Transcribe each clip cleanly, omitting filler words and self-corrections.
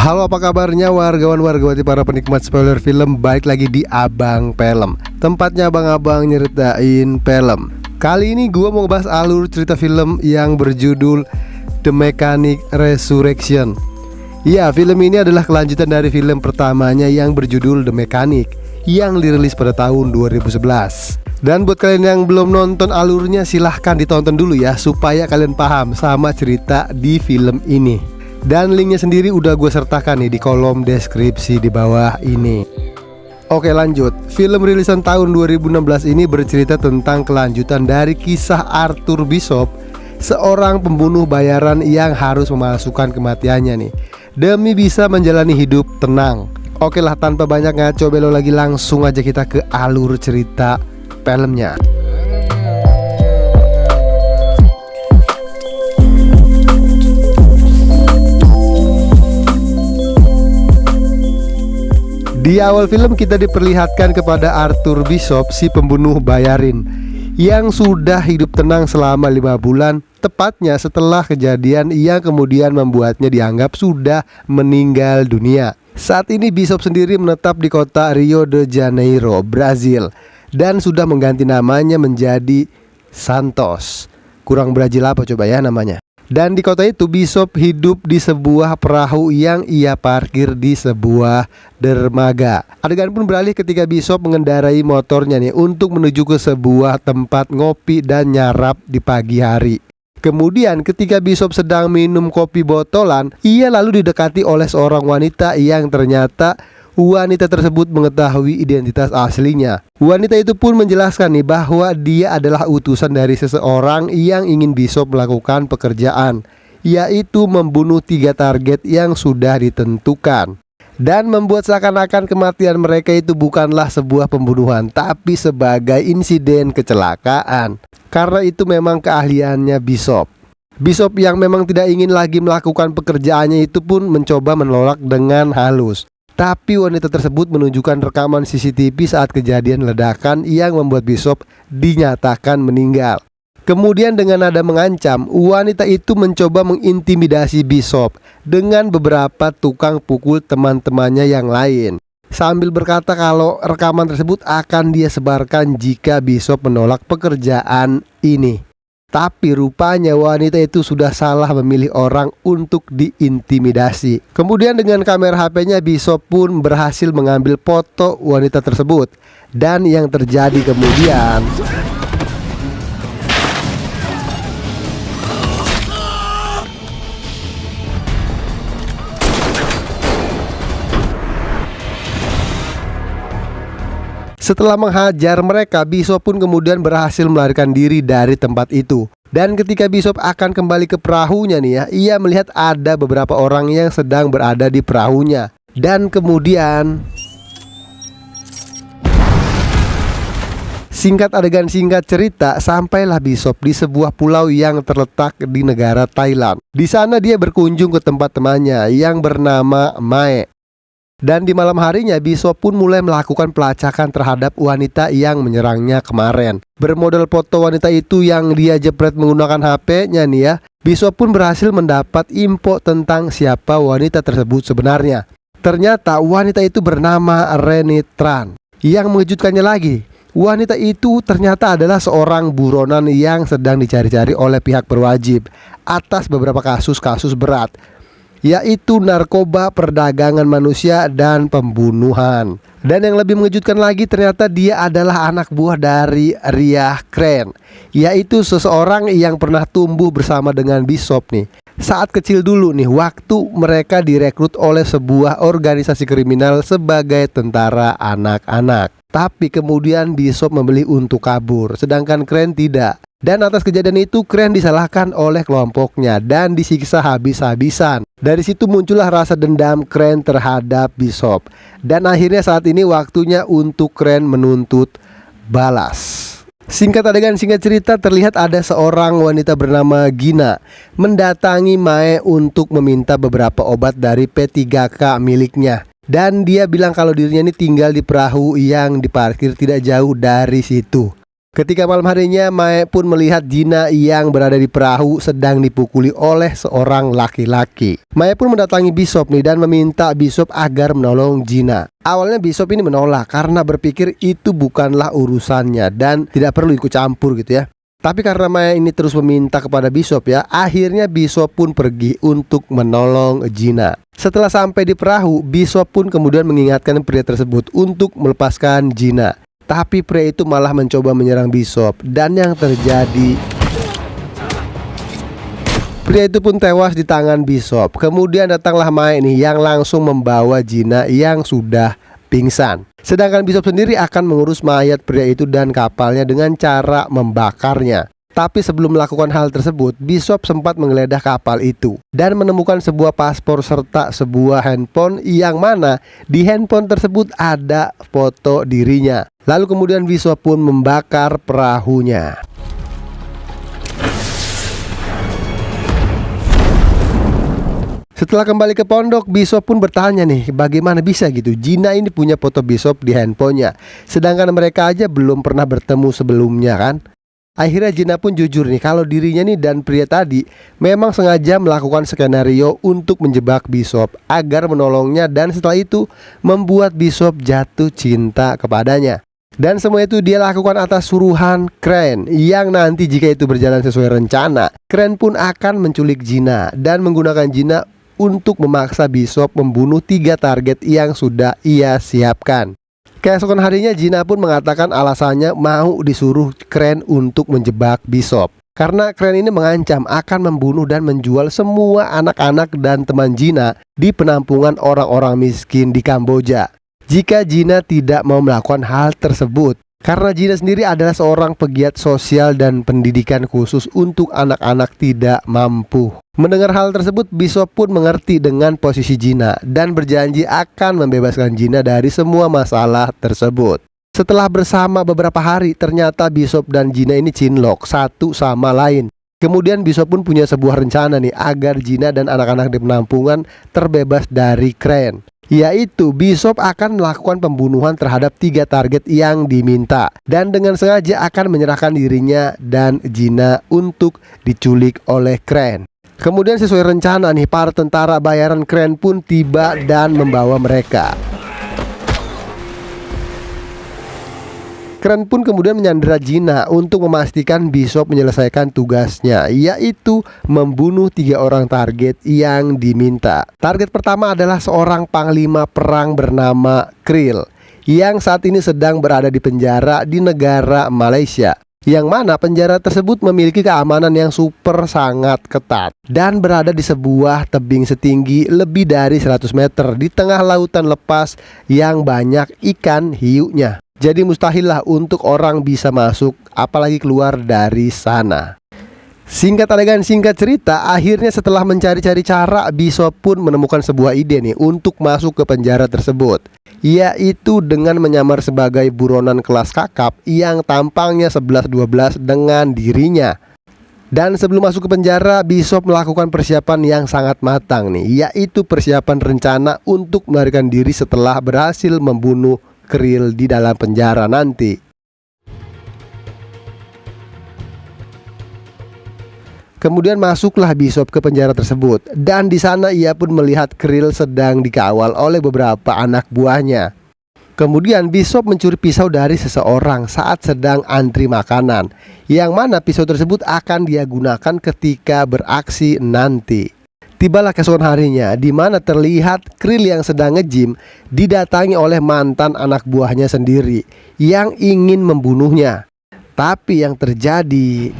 Halo, apa kabarnya wargawan-wargawati para penikmat spoiler film. Balik lagi di Abang Film, tempatnya abang-abang nyeritain film. Kali ini gue mau ngebahas alur cerita film yang berjudul The Mechanic Resurrection. Ya, film ini adalah kelanjutan dari film pertamanya yang berjudul The Mechanic yang dirilis pada tahun 2011. Dan buat kalian yang belum nonton alurnya, silahkan ditonton dulu ya, supaya kalian paham sama cerita di film ini. Dan linknya sendiri udah gue sertakan nih di kolom deskripsi di bawah ini. Oke, lanjut. Film rilisan tahun 2016 ini bercerita tentang kelanjutan dari kisah Arthur Bishop, seorang pembunuh bayaran yang harus memalsukan kematiannya nih demi bisa menjalani hidup tenang. Oke lah, tanpa banyak ngaco belo lagi, langsung aja kita ke alur cerita filmnya. Di awal film kita diperlihatkan kepada Arthur Bishop, si pembunuh bayarin, yang sudah hidup tenang selama 5 bulan, tepatnya setelah kejadian yang kemudian membuatnya dianggap sudah meninggal dunia. Saat ini Bishop sendiri menetap di kota Rio de Janeiro, Brazil, dan sudah mengganti namanya menjadi Santos. Kurang Brazil apa coba ya namanya. Dan di kota itu Bishop hidup di sebuah perahu yang ia parkir di sebuah dermaga. Adegan pun beralih ketika Bishop mengendarai motornya nih untuk menuju ke sebuah tempat ngopi dan nyarap di pagi hari. Kemudian ketika Bishop sedang minum kopi botolan, ia lalu didekati oleh seorang wanita yang ternyata wanita tersebut mengetahui identitas aslinya. Wanita itu pun menjelaskan nih bahwa dia adalah utusan dari seseorang yang ingin Bishop melakukan pekerjaan, yaitu membunuh 3 target yang sudah ditentukan, dan membuat seakan-akan kematian mereka itu bukanlah sebuah pembunuhan, tapi sebagai insiden kecelakaan. Karena itu memang keahliannya Bishop. Bishop yang memang tidak ingin lagi melakukan pekerjaannya itu pun mencoba menolak dengan halus. Tapi wanita tersebut menunjukkan rekaman CCTV saat kejadian ledakan yang membuat Bishop dinyatakan meninggal. Kemudian dengan nada mengancam, wanita itu mencoba mengintimidasi Bishop dengan beberapa tukang pukul teman-temannya yang lain, sambil berkata kalau rekaman tersebut akan dia sebarkan jika Bishop menolak pekerjaan ini. Tapi rupanya wanita itu sudah salah memilih orang untuk diintimidasi. Kemudian dengan kamera HP-nya Bishop pun berhasil mengambil foto wanita tersebut. Dan yang terjadi kemudian, setelah menghajar mereka, Bishop pun kemudian berhasil melarikan diri dari tempat itu. Dan ketika Bishop akan kembali ke perahunya nih ya, ia melihat ada beberapa orang yang sedang berada di perahunya. Dan kemudian, singkat adegan singkat cerita, sampailah Bishop di sebuah pulau yang terletak di negara Thailand. Di sana dia berkunjung ke tempat temannya yang bernama Mae. Dan di malam harinya Bishop pun mulai melakukan pelacakan terhadap wanita yang menyerangnya kemarin. Bermodal foto wanita itu yang dia jepret menggunakan HP-nya nih ya, Bishop pun berhasil mendapat info tentang siapa wanita tersebut sebenarnya. Ternyata wanita itu bernama Renee Tran. Yang mengejutkannya lagi, wanita itu ternyata adalah seorang buronan yang sedang dicari-cari oleh pihak berwajib atas beberapa kasus-kasus berat, yaitu narkoba, perdagangan manusia, dan pembunuhan. Dan yang lebih mengejutkan lagi, ternyata dia adalah anak buah dari Ria Crane, yaitu seseorang yang pernah tumbuh bersama dengan Bishop nih saat kecil dulu nih, waktu mereka direkrut oleh sebuah organisasi kriminal sebagai tentara anak-anak. Tapi kemudian Bishop memilih untuk kabur, sedangkan Crane tidak. Dan atas kejadian itu Crane disalahkan oleh kelompoknya dan disiksa habis-habisan. Dari situ muncullah rasa dendam Crane terhadap Bishop. Dan akhirnya saat ini waktunya untuk Crane menuntut balas. Singkat adegan singkat cerita, terlihat ada seorang wanita bernama Gina mendatangi Mae untuk meminta beberapa obat dari P3K miliknya. Dan dia bilang kalau dirinya ini tinggal di perahu yang diparkir tidak jauh dari situ. Ketika malam harinya, Mae pun melihat Gina yang berada di perahu sedang dipukuli oleh seorang laki-laki. Mae pun mendatangi Bishop nih dan meminta Bishop agar menolong Gina. Awalnya Bishop ini menolak karena berpikir itu bukanlah urusannya dan tidak perlu ikut campur gitu ya. Tapi karena Mae ini terus meminta kepada Bishop ya, akhirnya Bishop pun pergi untuk menolong Gina. Setelah sampai di perahu, Bishop pun kemudian mengingatkan pria tersebut untuk melepaskan Gina. Tapi pria itu malah mencoba menyerang Bishop dan yang terjadi, pria itu pun tewas di tangan Bishop. Kemudian datanglah Mae nih yang langsung membawa Gina yang sudah pingsan. Sedangkan Bishop sendiri akan mengurus mayat pria itu dan kapalnya dengan cara membakarnya. Tapi sebelum melakukan hal tersebut, Bishop sempat menggeledah kapal itu dan menemukan sebuah paspor serta sebuah handphone yang mana di handphone tersebut ada foto dirinya. Lalu kemudian Bishop pun membakar perahunya. Setelah kembali ke pondok, Bishop pun bertanya nih, bagaimana bisa gitu Gina ini punya foto Bishop di handphonenya, sedangkan mereka aja belum pernah bertemu sebelumnya kan. Akhirnya Gina pun jujur nih kalau dirinya nih dan pria tadi memang sengaja melakukan skenario untuk menjebak Bishop agar menolongnya dan setelah itu membuat Bishop jatuh cinta kepadanya. Dan semua itu dia lakukan atas suruhan Crane yang nanti jika itu berjalan sesuai rencana, Crane pun akan menculik Gina dan menggunakan Gina untuk memaksa Bishop membunuh 3 target yang sudah ia siapkan. Keesokan harinya Gina pun mengatakan alasannya mau disuruh Crane untuk menjebak Bishop karena Crane ini mengancam akan membunuh dan menjual semua anak-anak dan teman Gina di penampungan orang-orang miskin di Kamboja jika Gina tidak mau melakukan hal tersebut. Karena Gina sendiri adalah seorang pegiat sosial dan pendidikan khusus untuk anak-anak tidak mampu. Mendengar hal tersebut, Bishop pun mengerti dengan posisi Gina dan berjanji akan membebaskan Gina dari semua masalah tersebut. Setelah bersama beberapa hari, ternyata Bishop dan Gina ini cinlok satu sama lain. Kemudian Bishop pun punya sebuah rencana nih agar Gina dan anak-anak di penampungan terbebas dari Crane, yaitu Bishop akan melakukan pembunuhan terhadap 3 target yang diminta dan dengan sengaja akan menyerahkan dirinya dan Gina untuk diculik oleh Crane. Kemudian sesuai rencana nih, para tentara bayaran Crane pun tiba dan membawa mereka. Crane pun kemudian menyandera Gina untuk memastikan Bishop menyelesaikan tugasnya, yaitu membunuh 3 orang target yang diminta. Target pertama adalah seorang panglima perang bernama Krill yang saat ini sedang berada di penjara di negara Malaysia, yang mana penjara tersebut memiliki keamanan yang super sangat ketat dan berada di sebuah tebing setinggi lebih dari 100 meter di tengah lautan lepas yang banyak ikan hiunya. Jadi mustahil lah untuk orang bisa masuk apalagi keluar dari sana. Singkat adegan singkat cerita, akhirnya setelah mencari-cari cara, Bishop pun menemukan sebuah ide nih untuk masuk ke penjara tersebut, yaitu dengan menyamar sebagai buronan kelas kakap yang tampangnya 11-12 dengan dirinya. Dan sebelum masuk ke penjara, Bishop melakukan persiapan yang sangat matang nih, yaitu persiapan rencana untuk melarikan diri setelah berhasil membunuh Krill di dalam penjara nanti. Kemudian masuklah Bishop ke penjara tersebut dan di sana ia pun melihat Krill sedang dikawal oleh beberapa anak buahnya. Kemudian Bishop mencuri pisau dari seseorang saat sedang antri makanan, yang mana pisau tersebut akan dia gunakan ketika beraksi nanti. Tibalah keesokan harinya di mana terlihat Krill yang sedang nge-gym didatangi oleh mantan anak buahnya sendiri yang ingin membunuhnya. Tapi yang terjadi,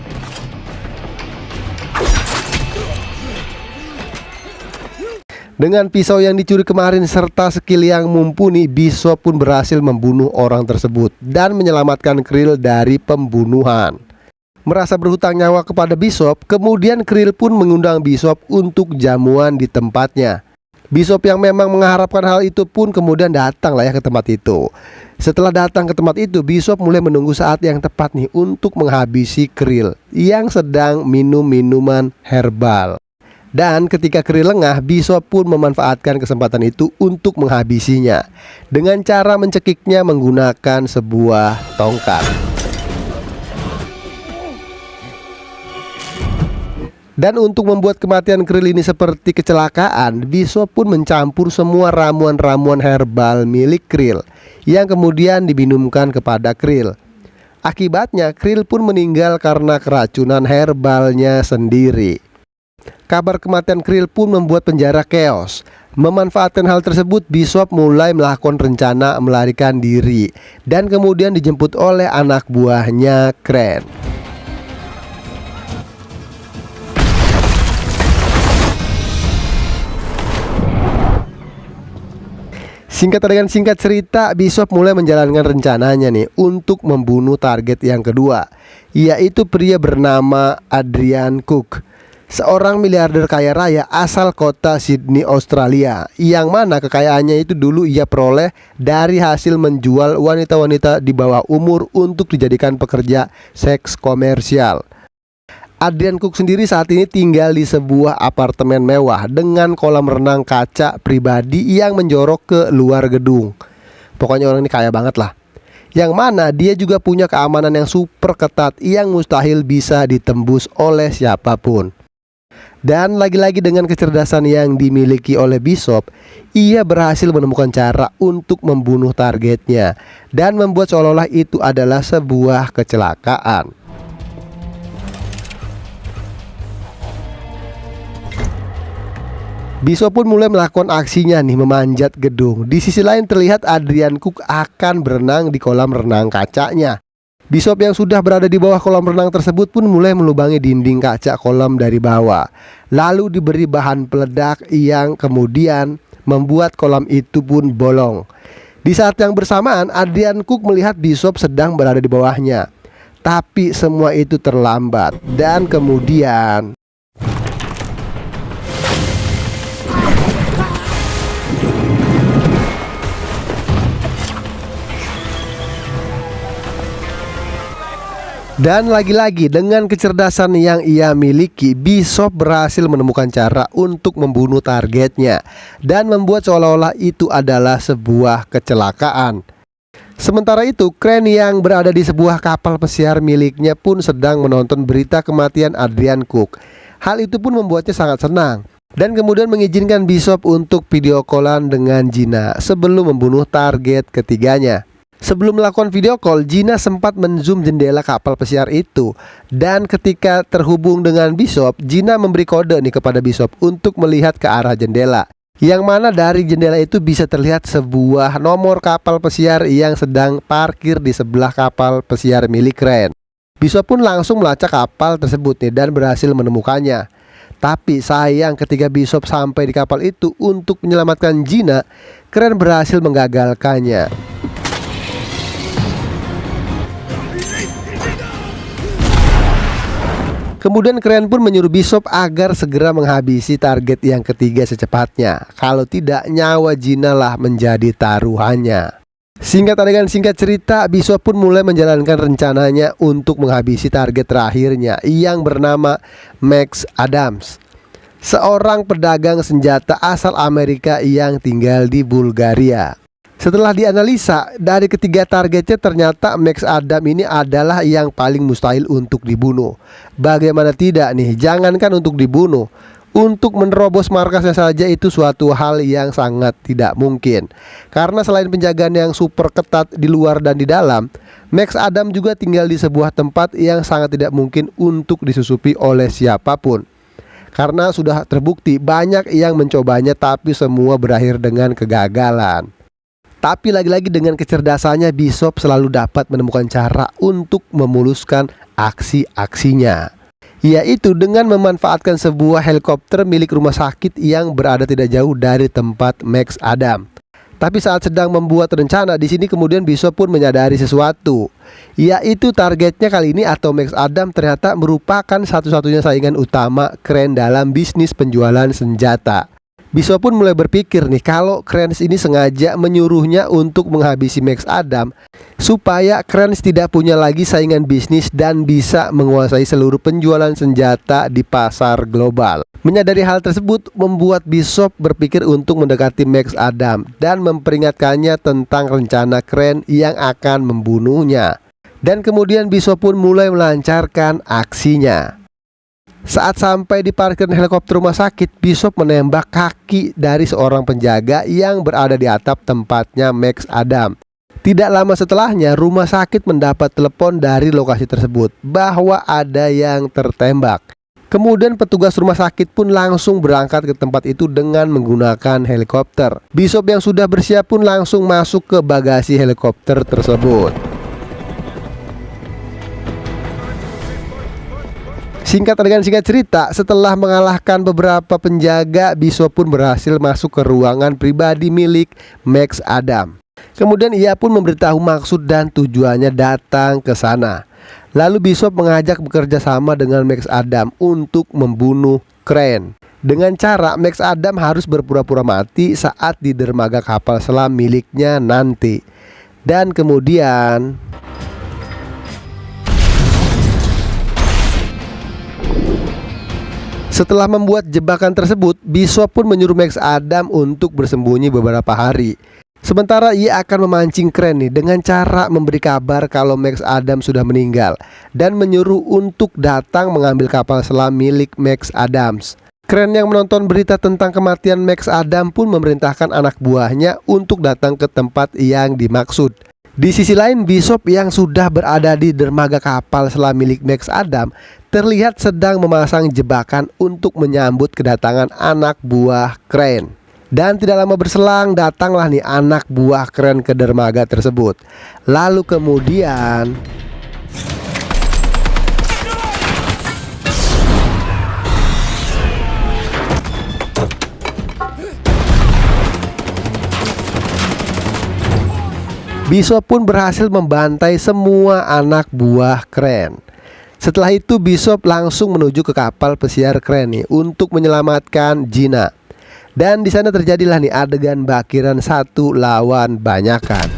dengan pisau yang dicuri kemarin serta skill yang mumpuni, Bishop pun berhasil membunuh orang tersebut dan menyelamatkan Krill dari pembunuhan. Merasa berhutang nyawa kepada Bishop, kemudian Krill pun mengundang Bishop untuk jamuan di tempatnya. Bishop yang memang mengharapkan hal itu pun kemudian datang lah ya ke tempat itu. Setelah datang ke tempat itu, Bishop mulai menunggu saat yang tepat nih untuk menghabisi Krill yang sedang minum minuman herbal. Dan ketika Krill lengah, Bishop pun memanfaatkan kesempatan itu untuk menghabisinya dengan cara mencekiknya menggunakan sebuah tongkat. Dan untuk membuat kematian Krill ini seperti kecelakaan, Bishop pun mencampur semua ramuan-ramuan herbal milik Krill yang kemudian diminumkan kepada Krill. Akibatnya Krill pun meninggal karena keracunan herbalnya sendiri. Kabar kematian Krill pun membuat penjara chaos. Memanfaatkan hal tersebut, Bishop mulai melakukan rencana melarikan diri dan kemudian dijemput oleh anak buahnya Crane. Singkat cerita, Bishop mulai menjalankan rencananya nih untuk membunuh target yang kedua, yaitu pria bernama Adrian Cook, seorang miliarder kaya raya asal kota Sydney, Australia, yang mana kekayaannya itu dulu ia peroleh dari hasil menjual wanita-wanita di bawah umur untuk dijadikan pekerja seks komersial. Adrian Cook sendiri saat ini tinggal di sebuah apartemen mewah dengan kolam renang kaca pribadi yang menjorok ke luar gedung. Pokoknya orang ini kaya banget lah. Yang mana dia juga punya keamanan yang super ketat yang mustahil bisa ditembus oleh siapapun. Dan lagi-lagi dengan kecerdasan yang dimiliki oleh Bishop, ia berhasil menemukan cara untuk membunuh targetnya dan membuat seolah-olah itu adalah sebuah kecelakaan. Bishop pun mulai melakukan aksinya nih, memanjat gedung. Di sisi lain terlihat Adrian Cook akan berenang di kolam renang kacanya. Bishop yang sudah berada di bawah kolam renang tersebut pun mulai melubangi dinding kaca kolam dari bawah, lalu diberi bahan peledak yang kemudian membuat kolam itu pun bolong. Di saat yang bersamaan, Adrian Cook melihat Bishop sedang berada di bawahnya. Tapi semua itu terlambat dan kemudian lagi-lagi dengan kecerdasan yang ia miliki, Bishop berhasil menemukan cara untuk membunuh targetnya dan membuat seolah-olah itu adalah sebuah kecelakaan. Sementara itu, Crane yang berada di sebuah kapal pesiar miliknya pun sedang menonton berita kematian Adrian Cook. Hal itu pun membuatnya sangat senang dan kemudian mengizinkan Bishop untuk video callan dengan Gina sebelum membunuh target ketiganya. Sebelum melakukan video call, Gina sempat menzoom jendela kapal pesiar itu. Dan ketika terhubung dengan Bishop, Gina memberi kode nih kepada Bishop untuk melihat ke arah jendela, yang mana dari jendela itu bisa terlihat sebuah nomor kapal pesiar yang sedang parkir di sebelah kapal pesiar milik Crane. Bishop pun langsung melacak kapal tersebut nih dan berhasil menemukannya. Tapi sayang, ketika Bishop sampai di kapal itu untuk menyelamatkan Gina, Crane berhasil menggagalkannya. Kemudian Crane pun menyuruh Bishop agar segera menghabisi target yang ketiga secepatnya. Kalau tidak, nyawa Gina lah menjadi taruhannya. Singkat cerita, Bishop pun mulai menjalankan rencananya untuk menghabisi target terakhirnya yang bernama Max Adams, seorang pedagang senjata asal Amerika yang tinggal di Bulgaria. Setelah dianalisa, dari ketiga targetnya ternyata Max Adam ini adalah yang paling mustahil untuk dibunuh. Bagaimana tidak nih, jangankan untuk dibunuh, untuk menerobos markasnya saja itu suatu hal yang sangat tidak mungkin. Karena selain penjagaan yang super ketat di luar dan di dalam, Max Adam juga tinggal di sebuah tempat yang sangat tidak mungkin untuk disusupi oleh siapapun. Karena sudah terbukti banyak yang mencobanya tapi semua berakhir dengan kegagalan. Tapi lagi-lagi dengan kecerdasannya, Bishop selalu dapat menemukan cara untuk memuluskan aksi-aksinya, yaitu dengan memanfaatkan sebuah helikopter milik rumah sakit yang berada tidak jauh dari tempat Max Adam. Tapi saat sedang membuat rencana di sini, kemudian Bishop pun menyadari sesuatu, yaitu targetnya kali ini atau Max Adam ternyata merupakan satu-satunya saingan utama Crane dalam bisnis penjualan senjata. Bishop pun mulai berpikir nih, kalau Crane ini sengaja menyuruhnya untuk menghabisi Max Adam supaya Crane tidak punya lagi saingan bisnis dan bisa menguasai seluruh penjualan senjata di pasar global. Menyadari hal tersebut membuat Bishop berpikir untuk mendekati Max Adam dan memperingatkannya tentang rencana Crane yang akan membunuhnya. Dan kemudian Bishop pun mulai melancarkan aksinya. Saat sampai di parkiran helikopter rumah sakit, Bishop menembak kaki dari seorang penjaga yang berada di atap tempatnya Max Adam. Tidak lama setelahnya, rumah sakit mendapat telepon dari lokasi tersebut bahwa ada yang tertembak. Kemudian petugas rumah sakit pun langsung berangkat ke tempat itu dengan menggunakan helikopter. Bishop yang sudah bersiap pun langsung masuk ke bagasi helikopter tersebut. Singkat adegan singkat cerita, setelah mengalahkan beberapa penjaga, Bishop pun berhasil masuk ke ruangan pribadi milik Max Adam. Kemudian ia pun memberitahu maksud dan tujuannya datang ke sana. Lalu Bishop mengajak bekerja sama dengan Max Adam untuk membunuh Crane. Dengan cara Max Adam harus berpura-pura mati saat di dermaga kapal selam miliknya nanti. Dan kemudian setelah membuat jebakan tersebut, Bishop pun menyuruh Max Adam untuk bersembunyi beberapa hari. Sementara ia akan memancing Crane dengan cara memberi kabar kalau Max Adam sudah meninggal dan menyuruh untuk datang mengambil kapal selam milik Max Adams. Crane yang menonton berita tentang kematian Max Adam pun memerintahkan anak buahnya untuk datang ke tempat yang dimaksud. Di sisi lain, Bishop yang sudah berada di dermaga kapal selam milik Max Adam terlihat sedang memasang jebakan untuk menyambut kedatangan anak buah Crane. Dan tidak lama berselang, datanglah nih anak buah Crane ke dermaga tersebut. Lalu kemudian Bishop pun berhasil membantai semua anak buah Crane. Setelah itu Bishop langsung menuju ke kapal pesiar Crane nih untuk menyelamatkan Gina. Dan di sana terjadilah nih adegan bakiran satu lawan banyakan.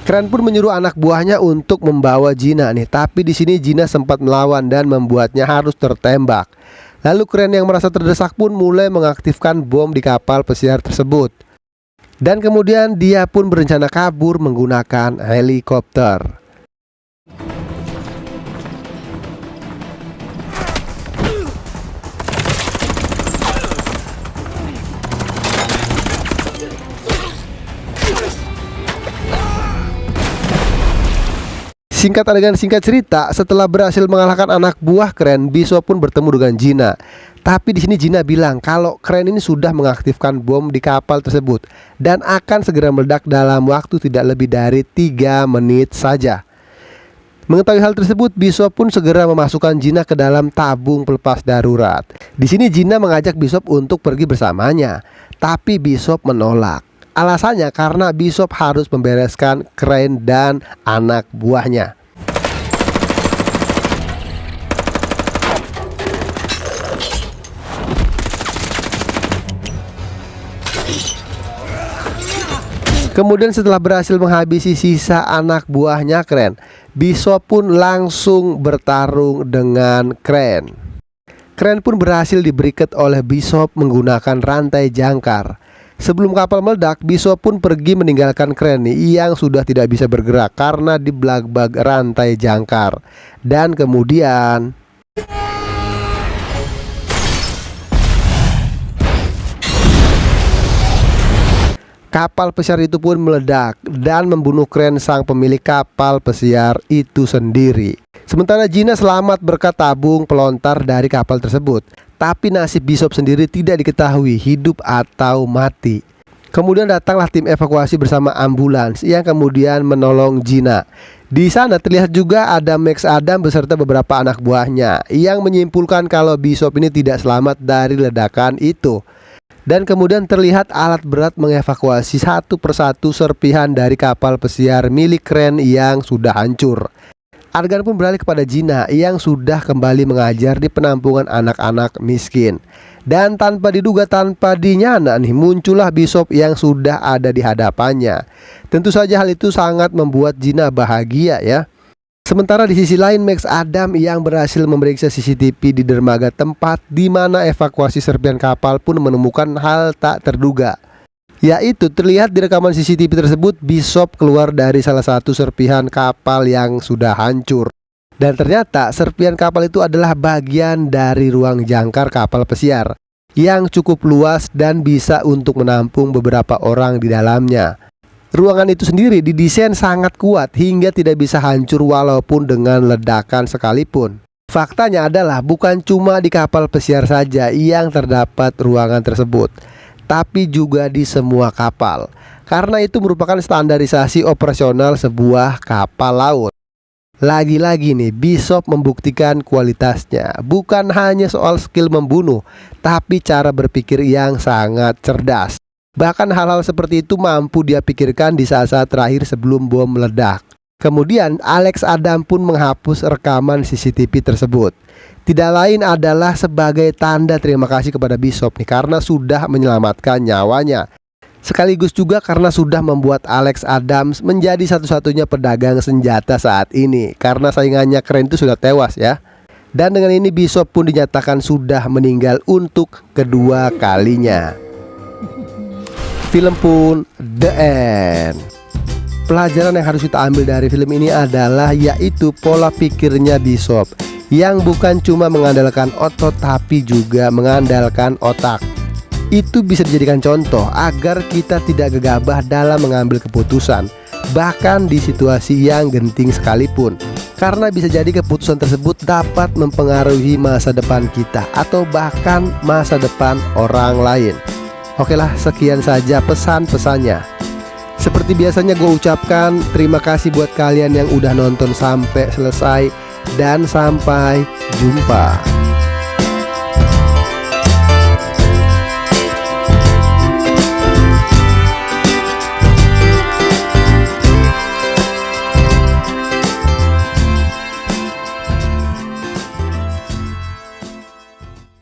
Crane pun menyuruh anak buahnya untuk membawa Gina nih, tapi di sini Gina sempat melawan dan membuatnya harus tertembak. Lalu Crane yang merasa terdesak pun mulai mengaktifkan bom di kapal pesiar tersebut. Dan kemudian dia pun berencana kabur menggunakan helikopter. Singkat adegan singkat cerita, setelah berhasil mengalahkan anak buah Crane, Bishop pun bertemu dengan Gina. Tapi di sini Gina bilang kalau Crane ini sudah mengaktifkan bom di kapal tersebut dan akan segera meledak dalam waktu tidak lebih dari 3 menit saja. Mengetahui hal tersebut, Bishop pun segera memasukkan Gina ke dalam tabung pelepas darurat. Di sini Gina mengajak Bishop untuk pergi bersamanya, tapi Bishop menolak. Alasannya karena Bishop harus membereskan Crane dan anak buahnya. Kemudian setelah berhasil menghabisi sisa anak buahnya Crane, Bishop pun langsung bertarung dengan Crane. Crane pun berhasil diberiket oleh Bishop menggunakan rantai jangkar. Sebelum kapal meledak, Bishop pun pergi meninggalkan Crane yang sudah tidak bisa bergerak karena dibelabag rantai jangkar. Dan kemudian kapal pesiar itu pun meledak dan membunuh Crane sang pemilik kapal pesiar itu sendiri. Sementara Gina selamat berkat tabung pelontar dari kapal tersebut. Tapi nasib Bishop sendiri tidak diketahui hidup atau mati. Kemudian datanglah tim evakuasi bersama ambulans yang kemudian menolong Gina. Di sana terlihat juga ada Max Adam beserta beberapa anak buahnya yang menyimpulkan kalau Bishop ini tidak selamat dari ledakan itu. Dan kemudian terlihat alat berat mengevakuasi satu persatu serpihan dari kapal pesiar milik Crane yang sudah hancur. Adegan pun beralih kepada Gina yang sudah kembali mengajar di penampungan anak-anak miskin. Dan tanpa diduga, tanpa dinyana nih, muncullah Bishop yang sudah ada di hadapannya. Tentu saja hal itu sangat membuat Gina bahagia ya. Sementara di sisi lain, Max Adam yang berhasil memeriksa CCTV di dermaga tempat di mana evakuasi serpihan kapal pun menemukan hal tak terduga, Yaitu terlihat di rekaman CCTV tersebut, Bishop keluar dari salah satu serpihan kapal yang sudah hancur. Dan ternyata serpihan kapal itu adalah bagian dari ruang jangkar kapal pesiar yang cukup luas dan bisa untuk menampung beberapa orang di dalamnya. Ruangan itu sendiri didesain sangat kuat hingga tidak bisa hancur walaupun dengan ledakan sekalipun. Faktanya adalah bukan cuma di kapal pesiar saja yang terdapat ruangan tersebut, tapi juga di semua kapal, karena itu merupakan standarisasi operasional sebuah kapal laut. Lagi-lagi nih, Bishop membuktikan kualitasnya bukan hanya soal skill membunuh, tapi cara berpikir yang sangat cerdas. Bahkan hal-hal seperti itu mampu dia pikirkan di saat-saat terakhir sebelum bom meledak. Kemudian Alex Adam pun menghapus rekaman CCTV tersebut. Tidak lain adalah sebagai tanda terima kasih kepada Bishop nih, karena sudah menyelamatkan nyawanya. Sekaligus juga karena sudah membuat Alex Adams menjadi satu-satunya pedagang senjata saat ini, karena saingannya keren itu sudah tewas ya. Dan dengan ini Bishop pun dinyatakan sudah meninggal untuk kedua kalinya. Film pun the end. Pelajaran yang harus kita ambil dari film ini adalah yaitu pola pikirnya Bishop yang bukan cuma mengandalkan otot tapi juga mengandalkan otak. Itu bisa dijadikan contoh agar kita tidak gegabah dalam mengambil keputusan, bahkan di situasi yang genting sekalipun, karena bisa jadi keputusan tersebut dapat mempengaruhi masa depan kita atau bahkan masa depan orang lain. Oke lah, sekian saja pesan-pesannya. Seperti biasanya gue ucapkan terima kasih buat kalian yang udah nonton sampai selesai, dan sampai jumpa.